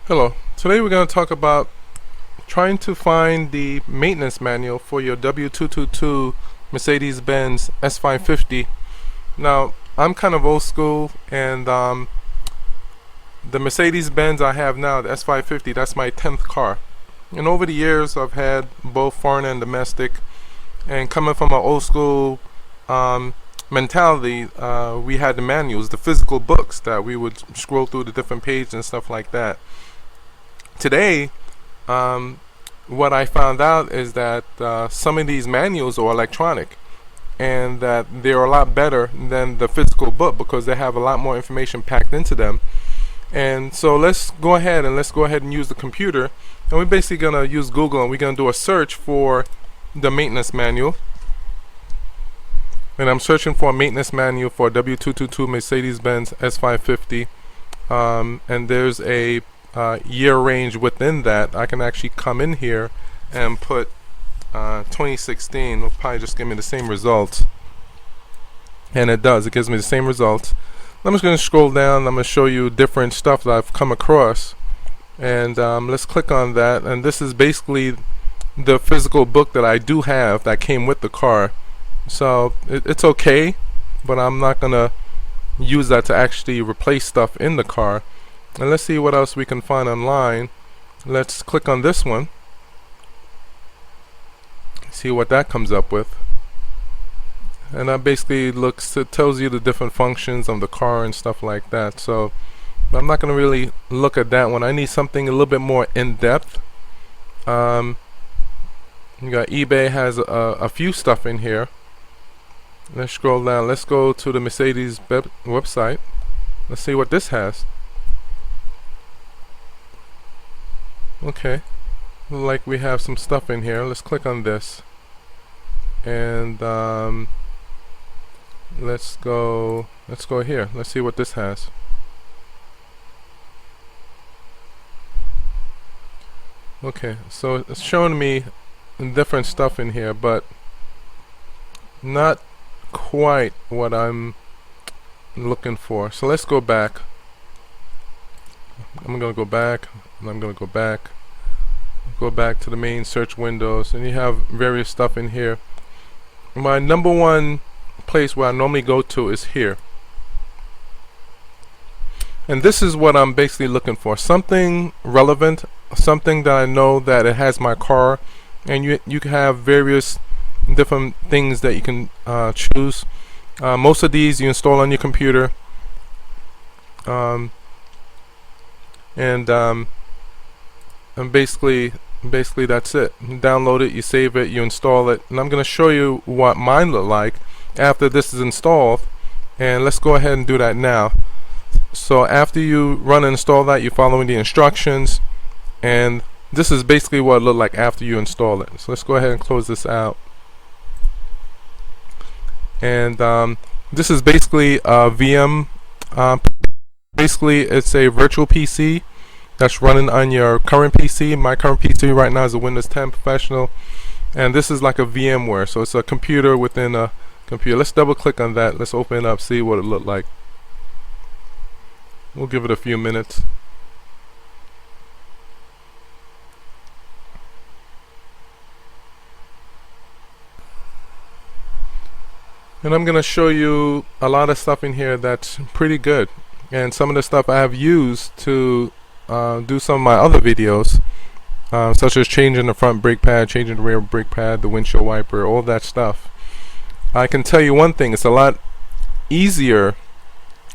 Hello. Today we're going to talk about trying to find the maintenance manual for your W222 Mercedes Benz S550. Now, I'm kind of old school, and the Mercedes Benz I have now, the S550, that's my 10th car. And over the years, I've had both foreign and domestic. And coming from an old school mentality, we had the manuals, the physical books that we would scroll through the different pages and stuff like that. Today, what I found out is that some of these manuals are electronic, and that they're a lot better than the physical book because they have a lot more information packed into them. And so let's go ahead and use the computer, and we're basically gonna use Google, and we're gonna do a search for the maintenance manual. And I'm searching for a maintenance manual for W222 Mercedes Benz S550, and there's a year range within that. I can actually come in here and put 2016. It'll probably just give me the same results, and it does. It gives me the same results. I'm just going to scroll down. I'm going to show you different stuff that I've come across, and let's click on that. And this is basically the physical book that I do have that came with the car. So it's okay, but I'm not going to use that to actually replace stuff in the car. And let's see what else we can find online. Let's click on this one, see what that comes up with. And that basically it tells you the different functions of the car and stuff like that. So I'm not going to really look at that one. I need something a little bit more in depth. You got eBay has a few stuff in here. Let's scroll down. Let's go to the Mercedes website. Let's see what this has. Okay, like we have some stuff in here. Let's click on this, and let's go here. Let's see what this has. Okay, so it's showing me different stuff in here, but not quite what I'm looking for. So let's go back. I'm gonna go back, and I'm gonna go back to the main search windows, and you have various stuff in here. My number one place where I normally go to is here, and this is what I'm basically looking for: something relevant, something that I know that it has my car. And you can have various different things that you can choose. Most of these you install on your computer, and basically that's it. You download it, you save it, you install it, and I'm going to show you what mine look like after this is installed. And let's go ahead and do that now. So after you run and install that, you're following the instructions, and this is basically what it looked like after you install it. So let's go ahead and close this out. And this is basically a VM. Basically, it's a virtual PC that's running on your current PC. My current PC right now is a Windows 10 Professional, and this is like a VMware. So it's a computer within a computer. Let's double click on that. Let's open it up, see what it looked like. We'll give it a few minutes. And I'm going to show you a lot of stuff in here that's pretty good, and some of the stuff I have used to do some of my other videos, such as changing the front brake pad, changing the rear brake pad, the windshield wiper, all that stuff. I can tell you one thing: it's a lot easier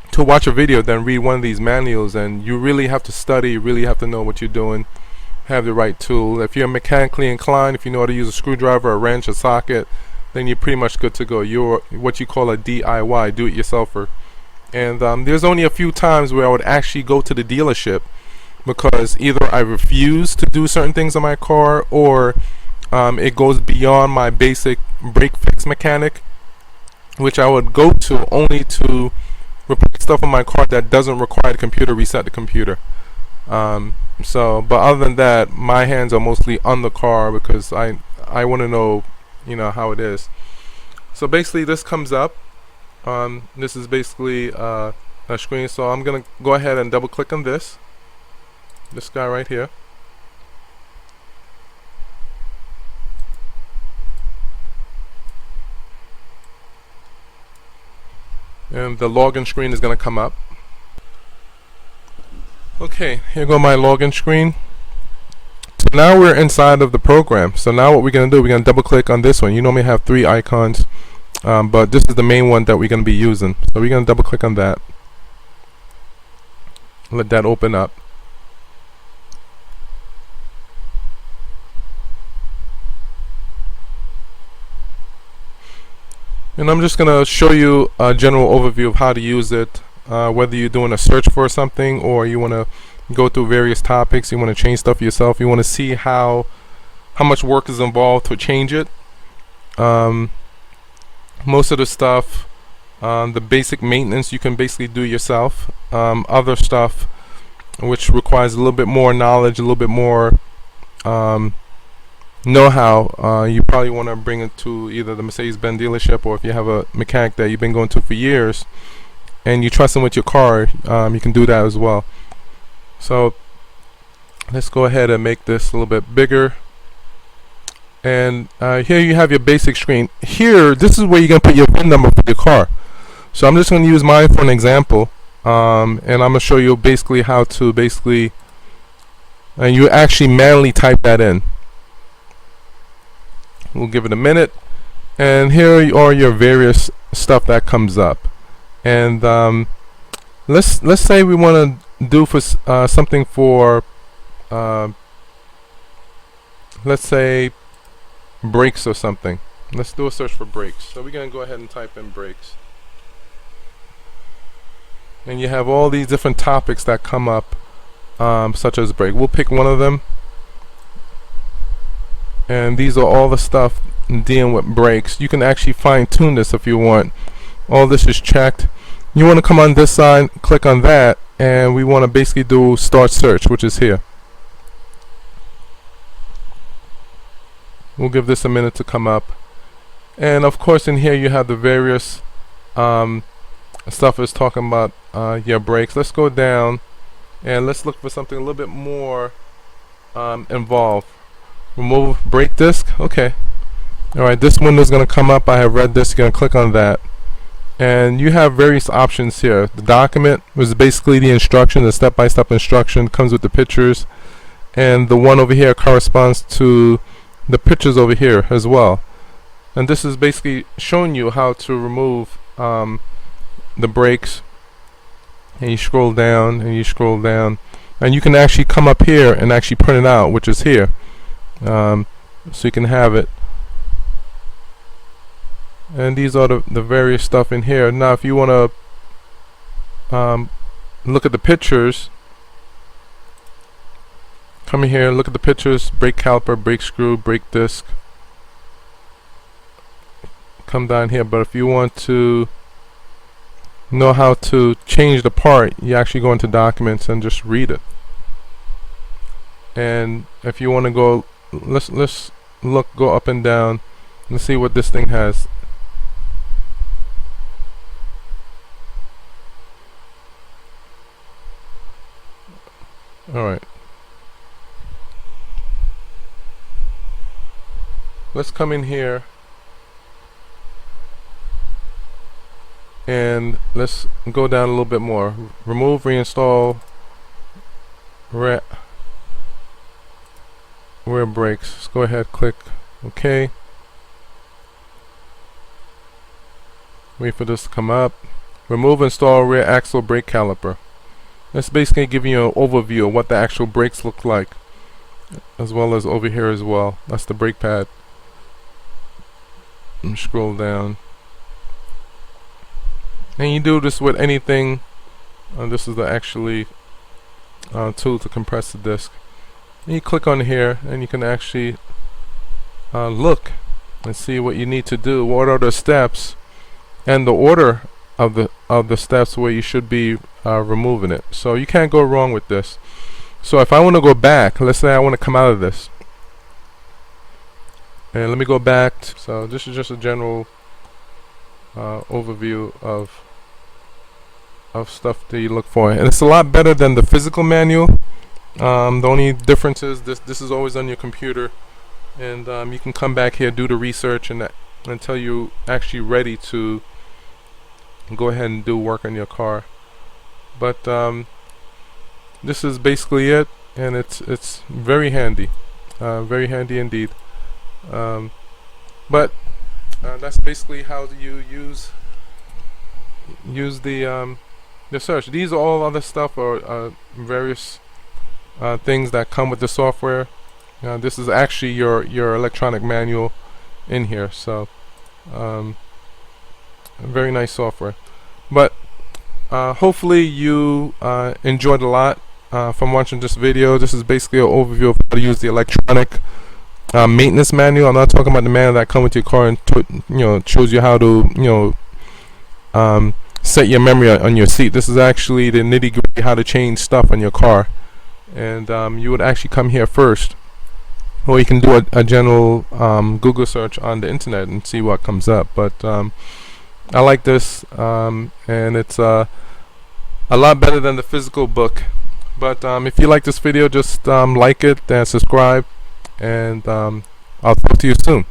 to watch a video than read one of these manuals, and you really have to study, you really have to know what you're doing, have the right tool. If you're mechanically inclined, if you know how to use a screwdriver, a wrench, a socket, then you're pretty much good to go. You're what you call a DIY, do-it-yourselfer. And there's only a few times where I would actually go to the dealership, because either I refuse to do certain things on my car, or it goes beyond my basic brake fix mechanic, which I would go to only to replace stuff on my car that doesn't require the computer, reset the computer. But other than that, my hands are mostly on the car because I want to know how it is. So basically this comes up. This is basically a screen, so I'm gonna go ahead and double click on this. This guy right here. And the login screen is going to come up. Okay, here go my login screen. So now we're inside of the program. So now what we're going to do, we're going to double click on this one. You normally have 3 icons, but this is the main one that we're going to be using. So we're going to double click on that. Let that open up. And I'm just going to show you a general overview of how to use it, whether you're doing a search for something or you want to go through various topics, you want to change stuff yourself, you want to see how much work is involved to change it. Most of the stuff, the basic maintenance, you can basically do yourself. Other stuff which requires a little bit more knowledge, a little bit more know-how, you probably want to bring it to either the Mercedes Benz dealership, or if you have a mechanic that you've been going to for years and you trust him with your car, you can do that as well. So let's go ahead and make this a little bit bigger. And here you have your basic screen. Here, this is where you're going to put your VIN number for your car. So I'm just going to use mine for an example, and I'm going to show you basically how to and you actually manually type that in. We'll give it a minute, and here are your various stuff that comes up. And let's say we want to do for something for let's say brakes or something. Let's do a search for brakes. So we're gonna go ahead and type in brakes, and you have all these different topics that come up, such as brake. We'll pick one of them. And these are all the stuff dealing with brakes. You can actually fine-tune this if you want. All this is checked. You want to come on this side, click on that, and we want to basically do start search, which is here. We'll give this a minute to come up. And of course in here you have the various stuff is talking about your brakes. Let's go down and let's look for something a little bit more involved. Remove brake disc. Okay. Alright, this window is going to come up. I have read this. You're going to click on that. And you have various options here. The document was basically the instruction, the step-by-step instruction, comes with the pictures. And the one over here corresponds to the pictures over here as well. And this is basically showing you how to remove the brakes. And you scroll down and you scroll down. And you can actually come up here and actually print it out, which is here. So you can have it. And these are the various stuff in here. Now if you want to look at the pictures, come in here, look at the pictures. Brake caliper, brake screw, brake disc. Come down here. But if you want to know how to change the part, you actually go into documents and just read it. And if you want to go, let's go up and down and see what this thing has. Alright, let's come in here and let's go down a little bit more. Remove, reinstall rear brakes. Let's go ahead, click OK. Wait for this to come up. Remove, install rear axle brake caliper. That's basically giving you an overview of what the actual brakes look like, as well as over here as well. That's the brake pad. And scroll down. And you do this with anything. This is the actually tool to compress the disc. And you click on here and you can actually look and see what you need to do. What are the steps and the order of the steps where you should be removing it. So you can't go wrong with this. So if I want to go back, let's say I want to come out of this, and let me go back. So this is just a general overview of stuff that you look for, and it's a lot better than the physical manual. The only difference is this is always on your computer, and you can come back here, do the research, and until you're actually ready to go ahead and do work on your car. But this is basically it, and it's very handy indeed. But that's basically how you use the search. These are all other stuff, or various things that come with the software. This is actually your electronic manual in here, so very nice software. But hopefully you enjoyed a lot from watching this video. This is basically an overview of how to use the electronic maintenance manual. I'm not talking about the manual that comes with your car and shows you how to set your memory on your seat. This is actually the nitty-gritty, how to change stuff on your car. And you would actually come here first, or you can do a general Google search on the internet and see what comes up. But I like this, and it's a lot better than the physical book. But if you like this video, just like it and subscribe, and I'll talk to you soon.